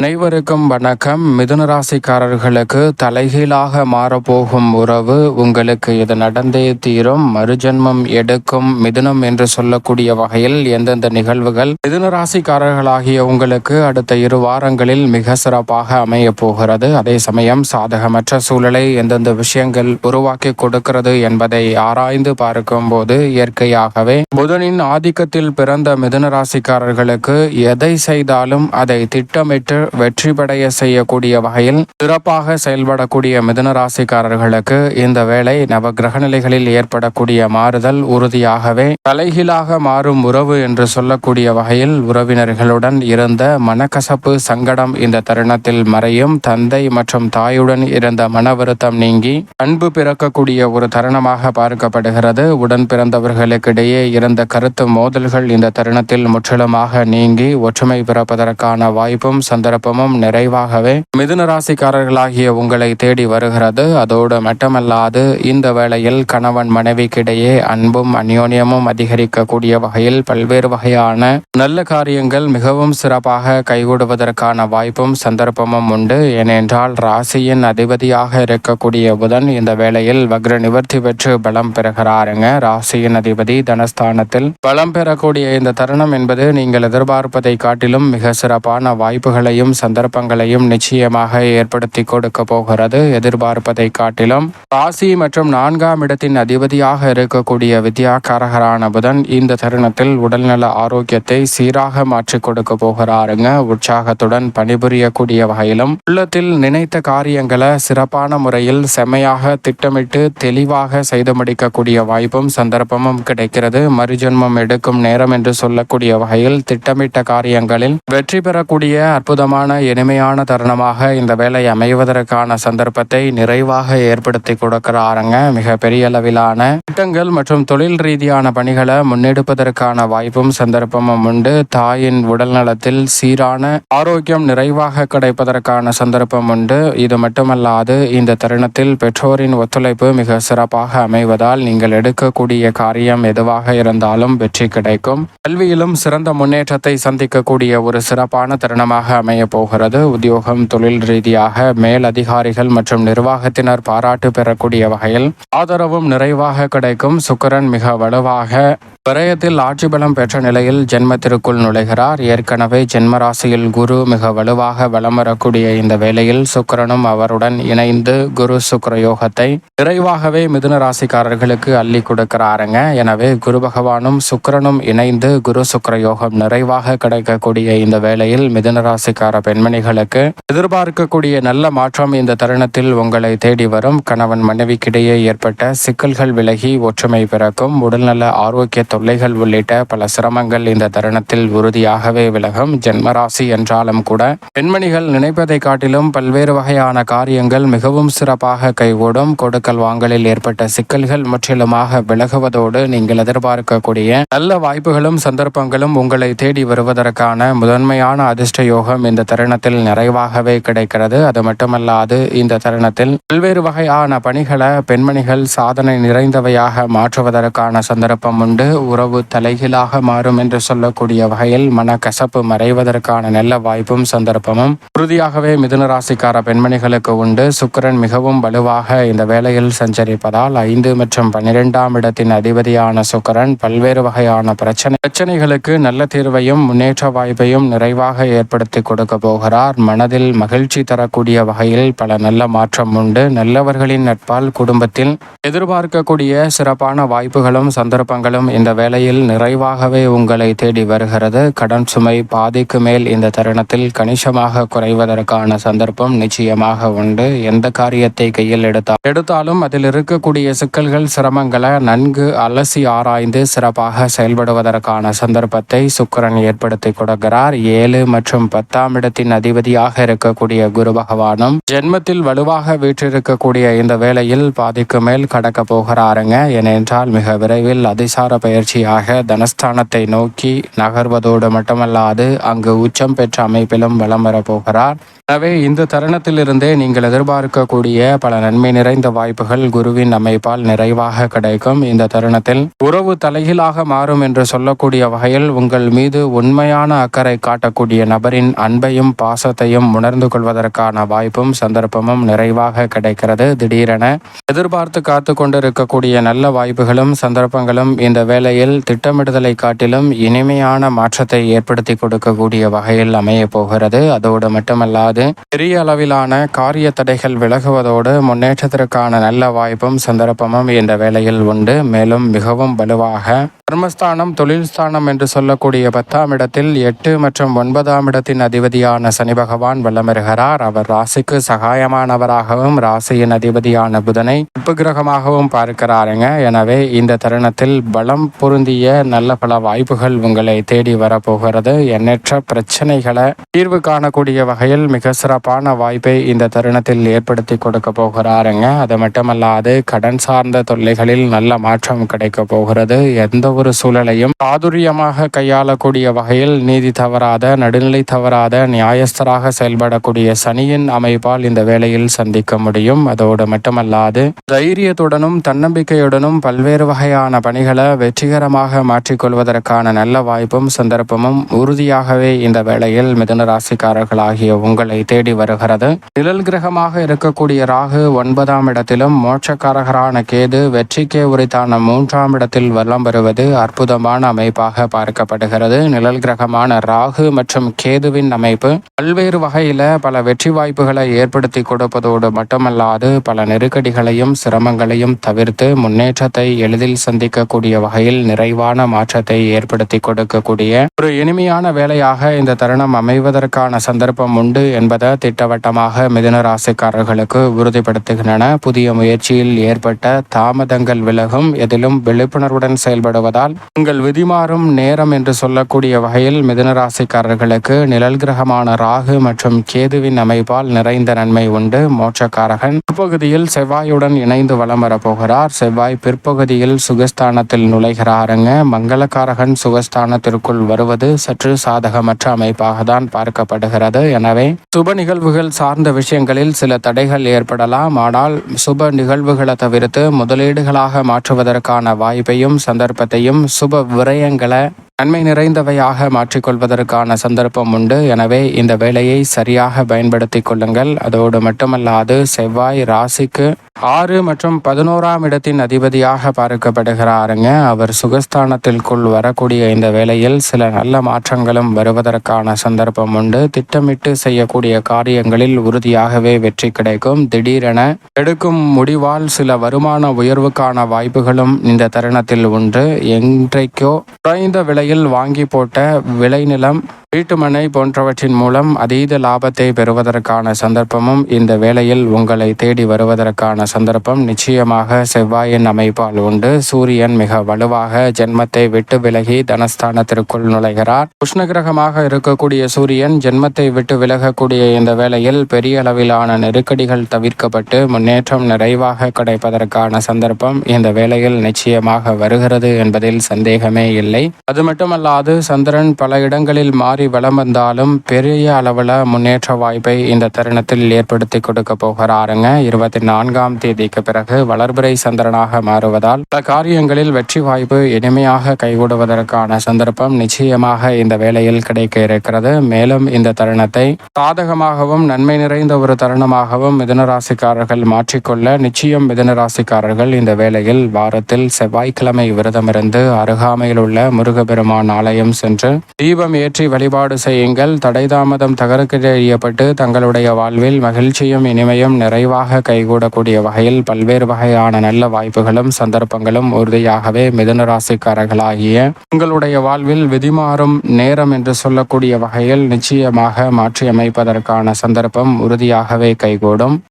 அனைவருக்கும் வணக்கம். மிதுன ராசிக்காரர்களுக்கு தலைகீழாக மாறப்போகும் உறவு உங்களுக்கு இது நடந்தே தீரும். மறுஜன்மம் எடுக்கும் மிதுனம் என்று சொல்லக்கூடிய வகையில் எந்தெந்த நிகழ்வுகள் மிதுன ராசிக்காரர்களாகிய உங்களுக்கு அடுத்த 2 வாரங்களில் மிக சிறப்பாக அமைய போகிறது, அதே சமயம் சாதகமற்ற சூழலை எந்தெந்த விஷயங்கள் உருவாக்கி கொடுக்கிறது என்பதை ஆராய்ந்து பார்க்கும் போது இயற்கையாகவே புதனின் ஆதிக்கத்தில் பிறந்த மிதுன ராசிக்காரர்களுக்கு எதை செய்தாலும் அதை திட்டமிட்டு வெற்றி படைய செய்யக்கூடிய வகையில் சிறப்பாக செயல்படக்கூடிய மிதுன ராசிக்காரர்களுக்கு இந்த வேளை நவ கிரக நிலைகளில் ஏற்படக்கூடிய மாறுதல் உறுதியாகவே தலைகீழாக மாறும் உறவு என்று சொல்லக்கூடிய வகையில் உறவினர்களுடன் இருந்த மனக்கசப்பு சங்கடம் இந்த தருணத்தில் மறையும். தந்தை மற்றும் தாயுடன் இருந்த மன வருத்தம் நீங்கி அன்பு பிறக்கக்கூடிய ஒரு தருணமாக பார்க்கப்படுகிறது. உடன் பிறந்தவர்களுக்கிடையே இருந்த கருத்து மோதல்கள் இந்த தருணத்தில் முற்றிலுமாக நீங்கி ஒற்றுமை பிறப்பதற்கான வாய்ப்பும் சந்தர்ப்பமும் நிறைவாகவே மிதுன ராசிக்காரர்களாகிய உங்களை தேடி வருகிறது. அதோடு மட்டுமல்லாது இந்த வேளையில் கணவன் மனைவிக்கிடையே அன்பும் அந்யோன்யமும் அதிகரிக்கக்கூடிய வகையில் பல்வேறு வகையான நல்ல காரியங்கள் மிகவும் சிறப்பாக கைகூடுவதற்கான வாய்ப்பும் சந்தர்ப்பமும் உண்டு. ஏனென்றால் ராசியின் அதிபதியாக இருக்கக்கூடிய புதன் இந்த வேளையில் வக்ர நிவர்த்தி பெற்று பலம் பெறுகிறாருங்க. ராசியின் அதிபதி தனஸ்தானத்தில் பலம் பெறக்கூடிய இந்த தருணம் என்பது நீங்கள் எதிர்பார்ப்பதை காட்டிலும் மிக சிறப்பான வாய்ப்புகளையும் சந்தர்ப்பங்களையும் நிச்சயமாக ஏற்படுத்தி கொடுக்க போகிறது. எதிர்பார்ப்பதை காட்டிலும் ராசி மற்றும் 4ஆம் இடத்தின் அதிபதியாக இருக்கக்கூடிய வித்யாகாரகரான புதன் இந்த தருணத்தில் உடல்நல ஆரோக்கியத்தை சீராக மாற்றி கொடுக்க போகிறாருங்க. உற்சாகத்துடன் பணிபுரியக்கூடிய வகையிலும் உள்ளத்தில் நினைத்த காரியங்களை சிறப்பான முறையில் செம்மையாக திட்டமிட்டு தெளிவாக செய்து முடிக்கக்கூடிய வாய்ப்பும் சந்தர்ப்பமும் கிடைக்கிறது. மறுஜன்மம் எடுக்கும் நேரம் என்று சொல்லக்கூடிய வகையில் திட்டமிட்ட காரியங்களில் வெற்றி பெறக்கூடிய அற்புதமான இனிமையான தருணமாக இந்த வேலை அமைவதற்கான சந்தர்ப்பத்தை நிறைவாக ஏற்படுத்தி கொடுக்கிறாருங்க. மிக பெரிய அளவிலான திட்டங்கள் மற்றும் தொழில் ரீதியான பணிகளை முன்னெடுப்பதற்கான வாய்ப்பும் சந்தர்ப்பமும் உண்டு. தாயின் உடல் நலத்தில் சீரான ஆரோக்கியம் நிறைவாக கிடைப்பதற்கான சந்தர்ப்பம் உண்டு. இது மட்டுமல்லாது இந்த தருணத்தில் பெற்றோரின் ஒத்துழைப்பு மிக சிறப்பாக அமைவதால் நீங்கள் எடுக்கக்கூடிய காரியம் எதுவாக இருந்தாலும் வெற்றி கிடைக்கும். கல்வியிலும் சிறந்த முன்னேற்றத்தை சந்திக்கக்கூடிய ஒரு சிறப்பான தருணமாக அமைய போகிறது. உத்தியோகம் தொழில் ரீதியாக மேல் அதிகாரிகள் மற்றும் நிர்வாகத்தினர் பாராட்டு பெறக்கூடிய வகையில் ஆதரவும் நிறைவாக கிடைக்கும். சுக்கிரன் மிக வலுவாக விரயத்தில் ஆட்சி பலம் பெற்ற நிலையில் ஜென்மத்திற்குள் நுழைகிறார். ஏற்கனவே ஜென்மராசியில் குரு மிக வலுவாக வலம் வரக்கூடிய இந்த வேளையில் சுக்கிரனும் அவருடன் இணைந்து குரு சுக்கிர யோகத்தை நிறைவாகவே மிதுன ராசிக்காரர்களுக்கு அள்ளி கொடுக்கிறாருங்க. எனவே குரு பகவானும் சுக்கிரனும் இணைந்து குரு சுக்கிர யோகம் நிறைவாக கிடைக்கக்கூடிய இந்த வேளையில் மிதுன ராசிக்கார பெண்மணிகளுக்கு எதிர்பார்க்கக்கூடிய நல்ல மாற்றம் இந்த தருணத்தில் உங்களை தேடி வரும். கணவன் மனைவிக்கிடையே ஏற்பட்ட சிக்கல்கள் விலகி ஒற்றுமை பிறக்கும். உடல்நல ஆரோக்கிய தொல்லைகள் உள்ளிட்ட பல சிரமங்கள் இந்த தருணத்தில் உறுதியாகவே விலகும். ஜென்மராசி என்றாலும் கூட பெண்மணிகள் நினைப்பதை காட்டிலும் பல்வேறு வகையான காரியங்கள் மிகவும் சிறப்பாக கைகூடும். கொடுக்கல் வாங்கலில் ஏற்பட்ட சிக்கல்கள் முற்றிலுமாக விலகுவதோடு நீங்கள் எதிர்பார்க்கக்கூடிய நல்ல வாய்ப்புகளும் சந்தர்ப்பங்களும் உங்களை தேடி வருவதற்கான முதன்மையான அதிர்ஷ்ட யோகம் இந்த தருணத்தில் நிறைவாகவே கிடைக்கிறது. அது மட்டுமல்லாது இந்த தருணத்தில் பல்வேறு வகையான பணிகளை பெண்மணிகள் சாதனை நிறைந்தவையாக மாற்றுவதற்கான சந்தர்ப்பம் உண்டு. உறவு தலைகீழாக மாறும் என்று சொல்லக்கூடிய வகையில் மனக்கசப்பு மறைவதற்கான நல்ல வாய்ப்பும் சந்தர்ப்பமும் உறுதியாகவே மிதுன ராசிக்கார பெண்மணிகளுக்கு உண்டு. சுக்கிரன் மிகவும் வலுவாக இந்த வேளையில் சஞ்சரிப்பதால் 5 மற்றும் 12ஆம் இடத்தின் அதிபதியான சுக்கிரன் பல்வேறு வகையான பிரச்சனைகளுக்கு நல்ல தீர்வையும் முன்னேற்ற வாய்ப்பையும் நிறைவாக ஏற்படுத்தி கொடுக்க போகிறார். மனதில் மகிழ்ச்சி தரக்கூடிய வகையில் பல நல்ல மாற்றம் உண்டு. நல்லவர்களின் நட்பால் குடும்பத்தில் எதிர்பார்க்கக்கூடிய சிறப்பான வாய்ப்புகளும் சந்தர்ப்பங்களும் இந்த வேளையில் நிறைவாகவே உங்களை தேடி வருகிறது. கடன் சுமை பாதிக்கு மேல் இந்த தருணத்தில் கணிசமாக குறைவதற்கான சந்தர்ப்பம் நிச்சயமாக உண்டு. எந்த காரியத்தை கையில் எடுத்தாலும் அதில் இருக்கக்கூடிய சிக்கல்கள் சிரமங்களை நன்கு அலசி ஆராய்ந்து சிறப்பாக செயல்படுவதற்கான சந்தர்ப்பத்தை சுக்கிரன் ஏற்படுத்தி கொடுக்கிறார். 7 மற்றும் 10ஆம் இடத்தின் அதிபதியாக இருக்கக்கூடிய குரு பகவானும் ஜென்மத்தில் வலுவாக வீற்றிருக்கக்கூடிய இந்த வேளையில் பாதிக்கு மேல் கடக்க போகிறாருங்க. ஏனென்றால் மிக விரைவில் அதிசார பயிற்சியாக தனஸ்தானத்தை நோக்கி நகர்வதோடு மட்டுமல்லாது அங்கு உச்சம் பெற்ற அமைப்பிலும் வலம் வரப்போகிறார். எனவே இந்த தருணத்திலிருந்தே நீங்கள் எதிர்பார்க்கக்கூடிய பல நன்மை நிறைந்த வாய்ப்புகள் குருவின் அமைப்பால் நிறைவாக கிடைக்கும். இந்த தருணத்தில் உறவு தலைகீழாக மாறும் என்று சொல்லக்கூடிய வகையில் உங்கள் மீது உண்மையான அக்கறை காட்டக்கூடிய நபரின் அன்பையும் பாசத்தையும் உணர்ந்து கொள்வதற்கான வாய்ப்பும் சந்தர்ப்பமும் நிறைவாக கிடைக்கிறது. திடீரென எதிர்பார்த்து காத்து கொண்டிருக்கக்கூடிய நல்ல வாய்ப்புகளும் சந்தர்ப்பங்களும் இந்த வேளையில் திட்டமிடுதலை காட்டிலும் இனிமையான மாற்றத்தை ஏற்படுத்தி கொடுக்கக்கூடிய வகையில் அமைய போகிறது. அதோடு மட்டுமல்லாது பெரிய அளவிலான காரிய தடைகள் விலகுவதோடு முன்னேற்றத்திற்கான நல்ல வாய்ப்பும் சந்தர்ப்பமும் இந்த வேளையில் உண்டு. மேலும் மிகவும் வலுவாக கர்மஸ்தானம் தொழில் ஸ்தானம் என்று சொல்லக்கூடிய 10ஆம் இடத்தில் 8 மற்றும் 9ஆம் இடத்தின் அதிபதியான சனி பகவான் வல்லமருகிறார். அவர் ராசிக்கு சகாயமானவராகவும் ராசியின் அதிபதியான புதனை உப்பு கிரகமாகவும் பார்க்கிறாருங்க. எனவே இந்த தருணத்தில் பலம் பொருந்திய நல்ல பல வாய்ப்புகள் உங்களை தேடி வரப்போகிறது. எண்ணற்ற பிரச்சனைகளை தீர்வு காணக்கூடிய வகையில் மிக சிறப்பான வாய்ப்பை இந்த தருணத்தில் ஏற்படுத்தி கொடுக்க போகிறாருங்க. அது மட்டுமல்லாது கடன் சார்ந்த தொல்லைகளில் நல்ல மாற்றம் கிடைக்க போகிறது. எந்த ஒரு சூழலையும் சாதுரியமாக கையாளக்கூடிய வகையில் நீதி தவறாத நடுநிலை தவறாத நியாயஸ்தராக செயல்படக்கூடிய சனியின் அமைப்பால் இந்த வேளையில் சந்திக்க முடியும். அதோடு மட்டுமல்லாது தைரியத்துடனும் தன்னம்பிக்கையுடனும் பல்வேறு வகையான பணிகளை வெற்றிகரமாக மாற்றிக்கொள்வதற்கான நல்ல வாய்ப்பும் சந்தர்ப்பமும் உறுதியாகவே இந்த வேளையில் மிதுன ராசிக்காரர்களாகிய உங்களை தேடி வருகிறது. நிழல் கிரகமாக இருக்கக்கூடிய ராகு 9ஆம் இடத்திலும் மோட்சக்காரகரான கேது வெற்றிக்கே உரித்தான 3ஆம் இடத்தில் வலம் வருவது அற்புதமான அமைப்பாக பார்க்கப்படுகிறது. நிழல் கிரகமான ராகு மற்றும் கேதுவின் அமைப்பு பல்வேறு வகையில பல வெற்றி வாய்ப்புகளை ஏற்படுத்தி கொடுப்பதோடு மட்டுமல்லாது பல நெருக்கடிகளையும் சிரமங்களையும் தவிர்த்து முன்னேற்றத்தை எளிதில் சந்திக்கக்கூடிய வகையில் நிறைவான மாற்றத்தை ஏற்படுத்தி கொடுக்கக்கூடிய ஒரு இனிமையான வேலையாக இந்த தருணம் அமைவதற்கான சந்தர்ப்பம் உண்டு என்பதை திட்டவட்டமாக மிதுன ராசிக்காரர்களுக்கு உறுதிப்படுத்துகின்றன. புதிய முயற்சியில் ஏற்பட்ட தாமதங்கள் விலகும். எதிலும் விழிப்புணர்வுடன் செயல்படுவதால் உங்கள் விதிமாறும் நேரம் என்று சொல்லக்கூடிய வகையில் மிதுன ராசிக்காரர்களுக்கு நிழல் கிரகமான ராகு மற்றும் கேதுவின் அமைப்பால் நிறைந்த நன்மை உண்டு. மோட்சக்காரகன் பிற்பகுதியில் செவ்வாயுடன் இணைந்து வலம் வரப்போகிறார். செவ்வாய் பிற்பகுதியில் சுகஸ்தானத்தில் நுழைகிறாருங்க. மங்களக்காரகன் சுகஸ்தானத்திற்குள் வருவது சற்று சாதகமற்ற அமைப்பாக தான் பார்க்கப்படுகிறது. எனவே சுப நிகழ்வுகள் சார்ந்த விஷயங்களில் சில தடைகள் ஏற்படலாம். ஆனால் சுப நிகழ்வுகளை தவிர்த்து முதலீடுகளாக மாற்றுவதற்கான வாய்ப்பையும் சந்தர்ப்பத்தையும் சுப விரயங்களை நன்மை நிறைந்தவையாக மாற்றிக்கொள்வதற்கான சந்தர்ப்பம் உண்டு. எனவே இந்த வேலையை சரியாக பயன்படுத்தி கொள்ளுங்கள். அதோடு மட்டுமல்லாது செவ்வாய் ராசிக்கு 6 மற்றும் 11ஆம் இடத்தின் அதிபதியாக பார்க்கப்படுகிறாருங்க. அவர் சுகஸ்தானத்திற்குள் வரக்கூடிய இந்த வேளையில் சில நல்ல மாற்றங்களும் வருவதற்கான சந்தர்ப்பம் உண்டு. திட்டமிட்டு செய்யக்கூடிய காரியங்களில் உறுதியாகவே வெற்றி கிடைக்கும். திடீரென எடுக்கும் முடிவால் சில வருமான உயர்வுக்கான வாய்ப்புகளும் இந்த தருணத்தில் உண்டு. என்றைக்கோ குறைந்த விலையில் வாங்கி போட்ட விளைநிலம் வீட்டுமனை போன்றவற்றின் மூலம் அதீத லாபத்தை பெறுவதற்கான சந்தர்ப்பமும் இந்த வேளையில் உங்களை தேடி வருவதற்கான சந்தர்ப்பம் நிச்சயமாக செவ்வாயின் அமைப்பால் உண்டு. சூரியன் மிக வலுவாக ஜென்மத்தை விட்டு விலகி தனஸ்தானத்திற்குள் நுழைகிறார். உஷ்ணகிரகமாக இருக்கக்கூடிய சூரியன் ஜென்மத்தை விட்டு விலகக்கூடிய இந்த வேளையில் பெரிய அளவிலான நெருக்கடிகள் தவிர்க்கப்பட்டு முன்னேற்றம் நிறைவாக கிடைப்பதற்கான சந்தர்ப்பம் இந்த வேளையில் நிச்சயமாக வருகிறது என்பதில் சந்தேகமே இல்லை. அது மட்டுமல்லாது சந்திரன் பல இடங்களில் மாறி வலம் வந்தாலும் பெரிய அளவில் முன்னேற்ற வாய்ப்பை இந்த தருணத்தில் ஏற்படுத்தி கொடுக்க போகிறாருங்க. 24ஆம் தேதிக்கு பிறகு வளர்பிறை சந்திரனாக மாறுவதால் பல காரியங்களில் வெற்றி வாய்ப்பு இனிமையாக கைகூடுவதற்கான சந்தர்ப்பம் நிச்சயமாக இந்த வேளையில் கிடைக்க இருக்கிறது. மேலும் இந்த தருணத்தை சாதகமாகவும் நன்மை நிறைந்த ஒரு தருணமாகவும் மிதுனராசிக்காரர்கள் மாற்றிக்கொள்ள நிச்சயம் மிதுனராசிக்காரர்கள் இந்த வேளையில் வாரத்தில் செவ்வாய்க்கிழமை விரதமிருந்து அருகாமையில் உள்ள முருகப்பெருமான் ஆலயம் சென்று தீபம் ஏற்றி வழிபாடு செய்யுங்கள். தடை தாமதம் தகர்க்கெறியப்பட்டு தங்களுடைய வாழ்வில் மகிழ்ச்சியும் இனிமையும் நிறைவாக கைகூடக்கூடிய வகையில் பல்வேறு வகையான நல்ல வாய்ப்புகளும் சந்தர்ப்பங்களும் உறுதியாகவே மிதுன ராசிக்காரர்களாகிய உங்களுடைய வாழ்வில் விதிமாறும் நேரம் என்று சொல்லக்கூடிய வகையில் நிச்சயமாக மாற்றி அமைப்பதற்கான சந்தர்ப்பம் உறுதியாகவே கைகூடும்.